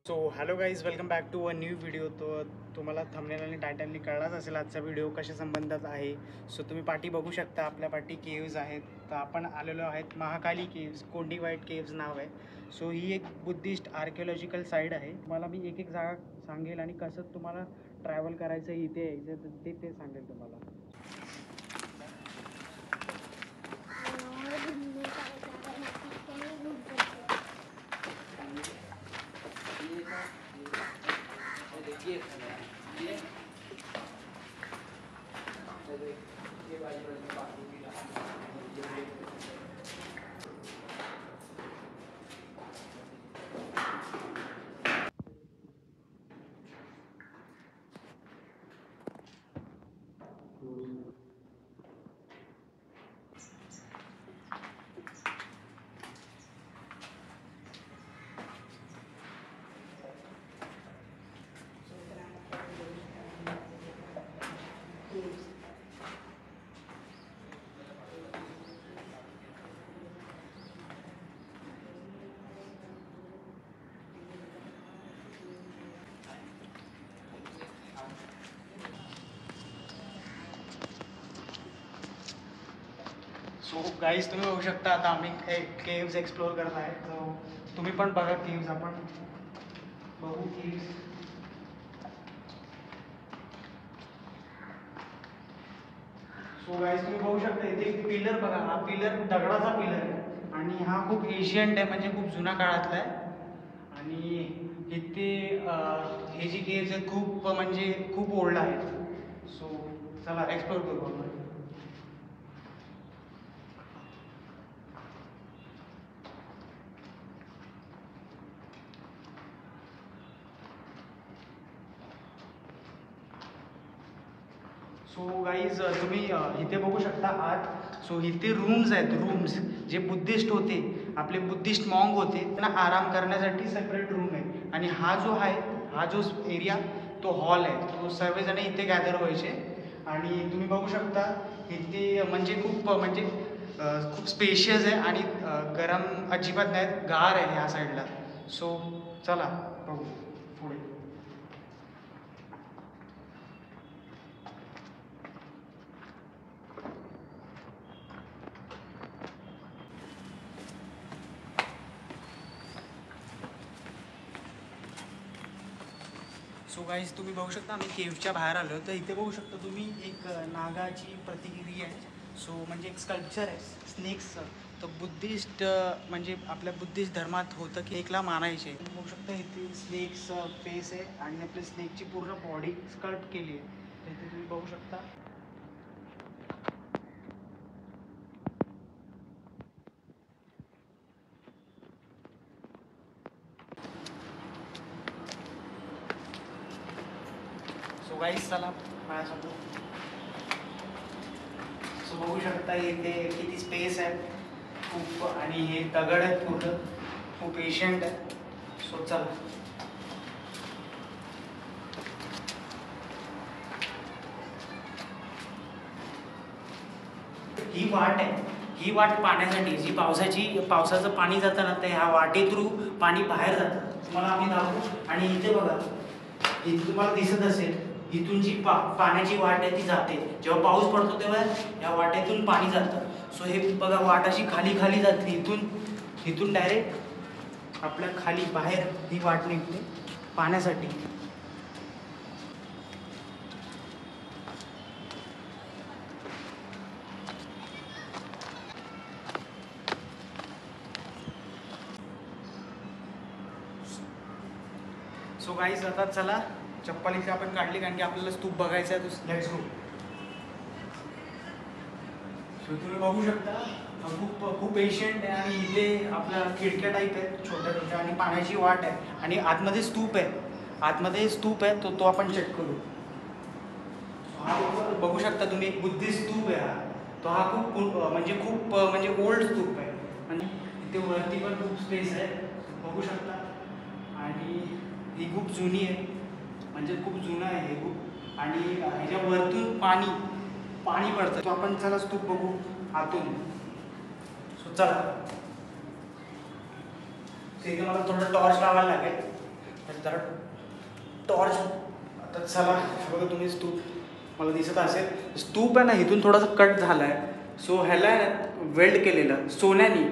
So hello guys, welcome back to a new video. तो तुम्हाला thumbnail आणि टायटलनी कळलाच असेल आजचा व्हिडिओ कशा संबंधात आहे. सो तुम्ही पाठी बघू शकता, आपल्या पाठी केव्ज आहेत. तर आपण आलेलो आहेत महाकाली केव्ज, कोंडी व्हाईट केव्ज नाव आहे. सो ही एक बुद्धिस्ट आर्किओलॉजिकल साईट आहे. मला मी एक एक जागा सांगेल आणि कसं तुम्हाला ट्रॅव्हल करायचं इथे यायचं ते सांगेल तुम्हाला. सो गाईज, तुम्ही बघू शकता आता आम्ही केव्ज एक्सप्लोअर करत आहे. तर तुम्ही पण बघा केव्ज, आपण बघू केव्ज. सो गाईज, तुम्ही बघू शकता इथे एक पिलर बघा. हा पिलर दगडाचा पिलर आहे आणि हा खूप एशियंट आहे, म्हणजे खूप जुना काळातला आहे. आणि इथे हे जी केव्ज आहेत खूप म्हणजे खूप ओल्ड आहेत. सो चला एक्सप्लोअर करू आपण. सो गाईज, तुम्ही इथे बघू शकता आत. सो इथे रूम्स आहेत. रूम्स जे बुद्धिस्ट होते, आपले बुद्धिस्ट मॉन्ग होते, त्यांना आराम करण्यासाठी सेपरेट रूम आहे. आणि हा जो आहे, हा जो एरिया तो हॉल आहे. तो सर्वजण इथे गॅदर व्हायचे. आणि तुम्ही बघू शकता इथे म्हणजे खूप स्पेशियस आहे आणि गरम अजिबात नाही, गार आहे ह्या साईडला. सो चला बघू पुढे. सो गाईज, तुम्ही बघू शकता आम्ही केव्हच्या बाहेर आलो. तर इथे बघू शकता तुम्ही एक नागाची प्रतिक्रिया आहे. सो म्हणजे एक स्कल्पचर आहे स्नेक्सचं. तर बुद्धिस्ट म्हणजे आपल्या बुद्धिस्ट धर्मात होतं की एकला मानायचे. तुम्ही बघू शकता इथे स्नेक्सचं फेस आहे आणि आपल्या स्नेकची पूर्ण बॉडी स्कल्प्ट केली आहे. तर इथे तुम्ही बघू शकता. सो गाईज, चला माझ्यासोबत. सो बघू शकता इथे किती स्पेस आहे खूप, आणि हे दगड आहेत पूर्ण, खूप एशियंट आहे. सो चला. ही वाट आहे, ही वाट पाण्यासाठी जी पावसाचं पाणी जातं ना, ते ह्या वाटे थ्रू पाणी बाहेर जातं. तुम्हाला आम्ही दाखवू. आणि इथे बघा, इथे तुम्हाला दिसत असेल, इथून जी पाण्याची वाट आहे ती जाते. जेव्हा पाऊस पडतो तेव्हा या वाटेतून पाणी जातं. सो हे बघा, वाट अशी खाली खाली जाते. इथून डायरेक्ट आपल्या खाली बाहेर ही वाट निघते पाण्यासाठी. सो गाईज, आता चला, चप्पल इथे आपण काढली कारण की आपल्याला स्तूप बघायचा आहे. तो लेट्स गो. सो तुम्ही बघू शकता खूप एशियंट आहे. आणि इथे आपल्या खिडक्या टाईप आहेत छोट्या छोट्या, आणि पाण्याची वाट आहे. आणि आतमध्ये स्तूप आहे, तो आपण चेक करू. हा बघू शकता तुम्ही, एक बुद्धिस्ट स्तूप आहे हा. तो हा खूप ओल्ड स्तूप आहे. आणि इथे वरती पण खूप स्पेस आहे, बघू शकता. आणि ही खूप जुनी आहे, म्हणजे खूप जुनं आहे हे खूप. आणि ह्याच्या वरतून पाणी पडतं. तो आपण चला स्तूप बघू आतून. चला. इथे मला थोडं टॉर्च लावायला लागेल. जरा टॉर्च. आता चला, बघा तुम्ही स्तूप मला दिसत असेल. स्तूप आहे ना इथून थोडासा कट झाला आहे. सो ह्याला आहे ना वेल्ड केलेलं सोन्याने.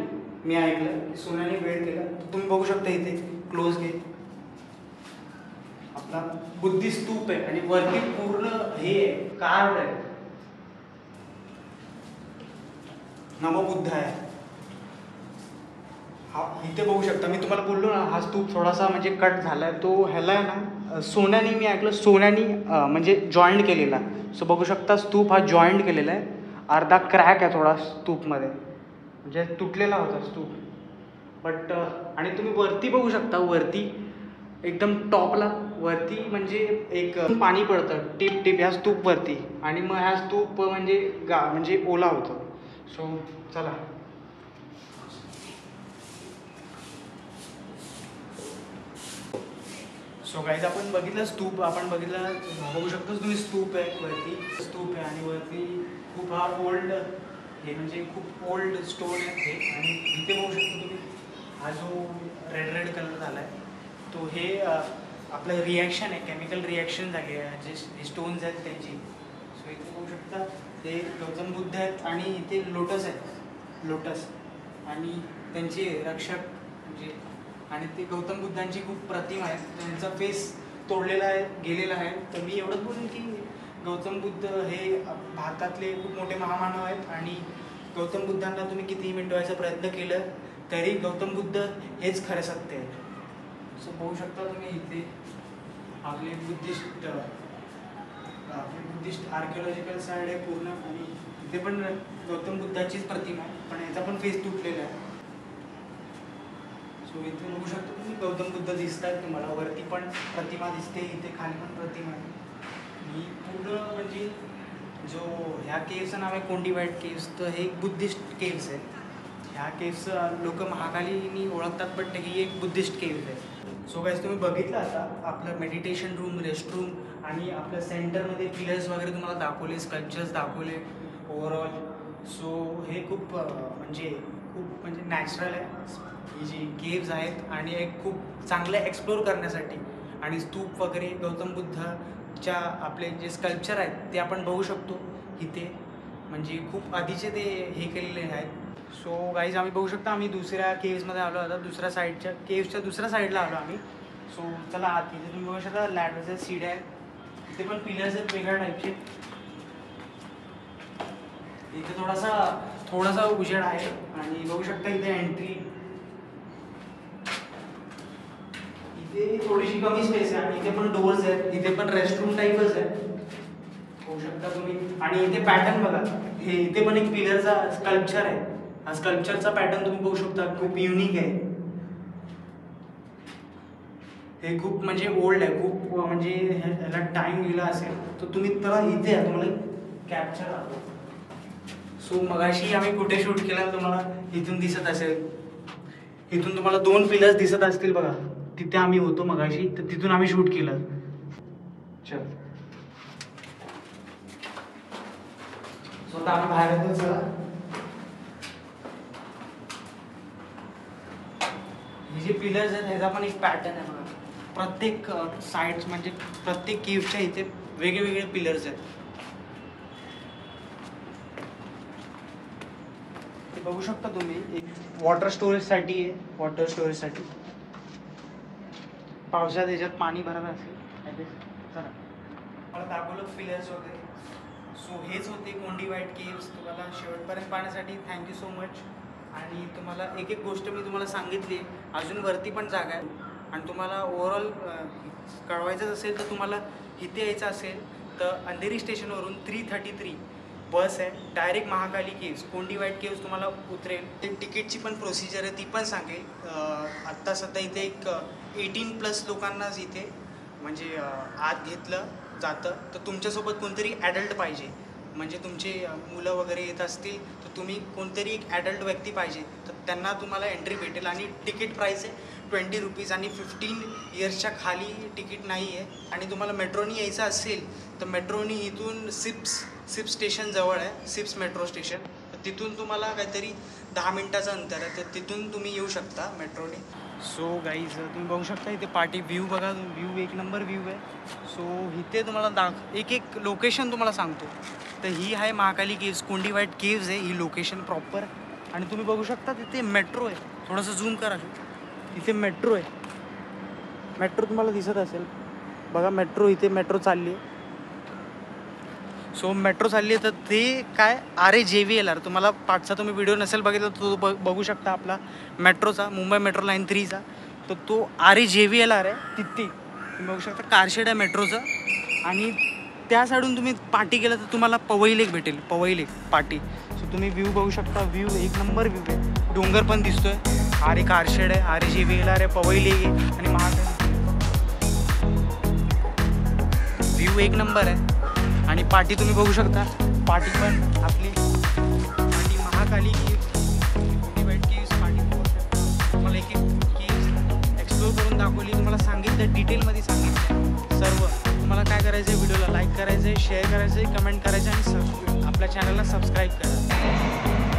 मी ऐकलं की सोन्याने वेल्ड केलं. तुम्ही बघू शकता इथे क्लोज घे. आपला बुद्धी स्तूप आहे आणि वरती पूर्ण हे कार्ड आहे. नमोबुद्ध आहे. हा इथे बघू शकता. मी तुम्हाला बोललो ना हा स्तूप थोडासा म्हणजे कट झाला आहे. तो ह्याला आहे ना सोन्याने, मी ऐकलं सोन्याने म्हणजे जॉईंट केलेला. सो बघू शकता स्तूप हा जॉईंट केलेला आहे. अर्धा क्रॅक आहे थोडा स्तूपमध्ये, म्हणजे तुटलेला होता स्तूप. बट आणि तुम्ही वरती बघू शकता, वरती एकदम टॉपला वरती म्हणजे एक पाणी पडतं टिप टिप ह्या स्तूपवरती. आणि मग ह्या स्तूप म्हणजे म्हणजे ओला होतो. सो चला. सो गाईज आपण बघितलं स्तूप, आपण बघितलं बघू शकतो तुम्ही स्तूप आहे वरती. स्तूप आहे आणि वरती खूप हा ओल्ड हे म्हणजे खूप ओल्ड स्टोन आहे हे. आणि इथे बघू शकतो तुम्ही हा जो रेड रेड कलर झाला आहे तो हे आपलं रिॲक्शन आहे, केमिकल रिॲक्शन झाली आहे जे स्टोन्स आहेत त्यांची. सो इथे बघू शकता ते गौतम बुद्ध आहेत आणि इथे लोटस आहेत, लोटस आणि त्यांचे रक्षक म्हणजे. आणि ते गौतम बुद्धांची खूप प्रतिमा आहे. त्यांचा फेस तोडलेला आहे, गेलेला आहे. तर मी एवढंच बोलेन की गौतम बुद्ध हे भारतातले खूप मोठे महामानव आहेत. आणि गौतम बुद्धांना तुम्ही कितीही मिटवायचा प्रयत्न केलं तरी गौतम बुद्ध हेच खरे सत्य आहे. सो बघू शकता तुम्ही इथे आपले बुद्धिस्ट आर्किओलॉजिकल साईड आहे पूर्ण. आणि इथे पण गौतम बुद्धाचीच प्रतिमा आहे, पण याचा पण फेस तुटलेला आहे. सो इथे बघू शकतो तुम्ही गौतम बुद्ध दिसत आहेत तुम्हाला. वरती पण प्रतिमा दिसते, इथे खाली पण प्रतिमा आहे. आणि पूर्ण म्हणजे जो ह्या केव्हचं नाव आहे कोंडीवाईट केव्स, तर हे एक बुद्धिस्ट केव्स आहे. ह्या केव्स लोक महाकालीनी ओळखतात, बट ही एक बुद्धिस्ट केव्स आहे. सो गाईज तुम्ही बघितलं आता आपलं मेडिटेशन रूम, रेस्टरूम आणि आपल्या सेंटरमध्ये पिलर्स वगैरे तुम्हाला दाखवले, स्कल्पचर्स दाखवले ओव्हरऑल. सो हे खूप म्हणजे नॅचरल आहे ही जी केव्ज आहेत आणि एक खूप चांगलं एक्सप्लोर करण्यासाठी. आणि स्तूप वगैरे गौतम बुद्धाच्या आपले जे स्कल्पचर आहेत ते आपण बघू शकतो इथे. म्हणजे खूप आधीचे ते हे केलेले आहेत. सो गाईज आम्ही बघू शकता आम्ही दुसऱ्या केव्समध्ये आलो आता. दुसऱ्या साईडच्या केव्सच्या दुसऱ्या साईडला आलो आम्ही. सो चला आत. इथे तुम्ही बघू शकता लॅडरच्या सीड्या आहेत. इथे पण पिलर्स आहेत वेगळ्या टाईपचे. इथे थोडासा उजेड आहे आणि बघू शकता इथे एंट्री. इथे थोडीशी कमी स्पेस आहे आणि इथे पण डोअर्स आहेत. इथे पण रेस्टरूम टाईपच आहे बघू शकता तुम्ही. आणि इथे पॅटर्न बघा, हे इथे पण एक पिलरचा स्कल्पचर आहे. हा स्कल्पचरचा पॅटर्न तुम्ही बघू शकता, खूप युनिक आहे. हे खूप म्हणजे ओल्ड आहे, खूप म्हणजे ह्याला टाइम गेला असेल तर तुम्ही त्याला इथे तुम्हाला कॅप्चर आलो. सो मगाशी आम्ही कुठे शूट केलं तुम्हाला इथून दिसत असेल. इथून तुम्हाला 2 पिलर्स दिसत असतील बघा, तिथे आम्ही होतो मगाशी, तर तिथून आम्ही शूट केलं. चल स्वतः आम्ही बाहेर येतो. चला हे जे पिलर्स आहेत ह्याचा पण एक पॅटर्न आहे बघा. प्रत्येक साईड्स म्हणजे प्रत्येक केव्हच्या इथे वेगळे पिलर्स आहेत. ते बघू शकता तुम्ही. एक वॉटर स्टोरेजसाठी आहे, वॉटर स्टोरेजसाठी. पावसात याच्यात पाणी भरत असेल. चला मला दाखवलं पिलर्स वगैरे. सो हेच होते कोंडीवाईट केव्स. तुम्हाला शेवटपर्यंत पाहण्यासाठी थँक्यू सो मच. आणि तुम्हाला एक गोष्ट मी तुम्हाला सांगितली, अजून वरती पण जागा आहे. आणि तुम्हाला ओव्हरऑल कळवायचं असेल तर तुम्हाला इथे यायचं असेल तर अंधेरी स्टेशनवरून 333 बस आहे, डायरेक्ट महाकाली केव्स, कोंडीवाईट केव्स तुम्हाला उतरेल. ते तिकीटची पण प्रोसिजर आहे ती पण सांगेल. आत्ता सध्या इथे एक 18+ लोकांनाच इथे म्हणजे आत घेतलं जातं. तर तुमच्यासोबत कोणतरी ॲडल्ट पाहिजे, म्हणजे तुमचे मुलं वगैरे येत असतील तर तुम्ही कोणतरी एक ॲडल्ट व्यक्ती पाहिजे, तर त्यांना तुम्हाला एंट्री भेटेल. आणि तिकीट प्राईस आहे 20 रुपीज आणि 15 इयर्सच्या खाली तिकीट नाही आहे. आणि तुम्हाला मेट्रोनी यायचं असेल तर मेट्रोनी इथून सिप्स स्टेशन जवळ आहे, सिप्स मेट्रो स्टेशन. तर तिथून तुम्हाला काहीतरी 10 मिनटाचं अंतर आहे, तर तिथून तुम्ही येऊ शकता मेट्रोने. सो गाईज तुम्ही बघू शकता इथे पार्टी व्ह्यू बघा, व्ह्यू एक नंबर व्ह्यू आहे. सो इथे तुम्हाला एक लोकेशन तुम्हाला सांगतो. तर ही आहे महाकाली केव्ज, कोंडी व्हाईट केव्ज आहे ही लोकेशन प्रॉपर. आणि तुम्ही बघू शकता तिथे मेट्रो आहे. थोडंसं झूम करा, इथे मेट्रो आहे. मेट्रो तुम्हाला दिसत असेल बघा, मेट्रो इथे मेट्रो चालली आहे. सो मेट्रो चालली आहे. तर ते काय RAJVLR तुम्हाला पाठचा तुम्ही व्हिडिओ नसेल बघितला तो बघू शकता आपला मेट्रोचा, मुंबई मेट्रो लाईन 3चा. तर तो RAJVLR आहे तिथे तुम्ही बघू शकता. कारशेड आहे मेट्रोचं. आणि त्या साईडून तुम्ही पार्टी केलं तर तुम्हाला पवई लेक भेटेल, पवई लेक पार्टी. सो तुम्ही व्ह्यू बघू शकता, व्ह्यू एक नंबर व्ह्यू आहे. डोंगर पण दिसतोय. कारशेड आहे, RAJVLR आहे, पवई लेक आहे आणि महाकाली. व्ह्यू एक नंबर आहे. आणि पार्टी तुम्ही बघू शकता, पार्टी पण आपली party Mahakali caves, white caves party बघू शकता. तुम्हाला एक केव्ज एक्सप्लोर करून दाखवली, तुम्हाला सांगितलं डिटेलमध्ये सांगितलं सर्व. तुम्हाला काय करायचं आहे, व्हिडिओला लाईक करायचं आहे, शेअर करायचं आहे, कमेंट करायचं आणि आपल्या चॅनलला सबस्क्राईब करा.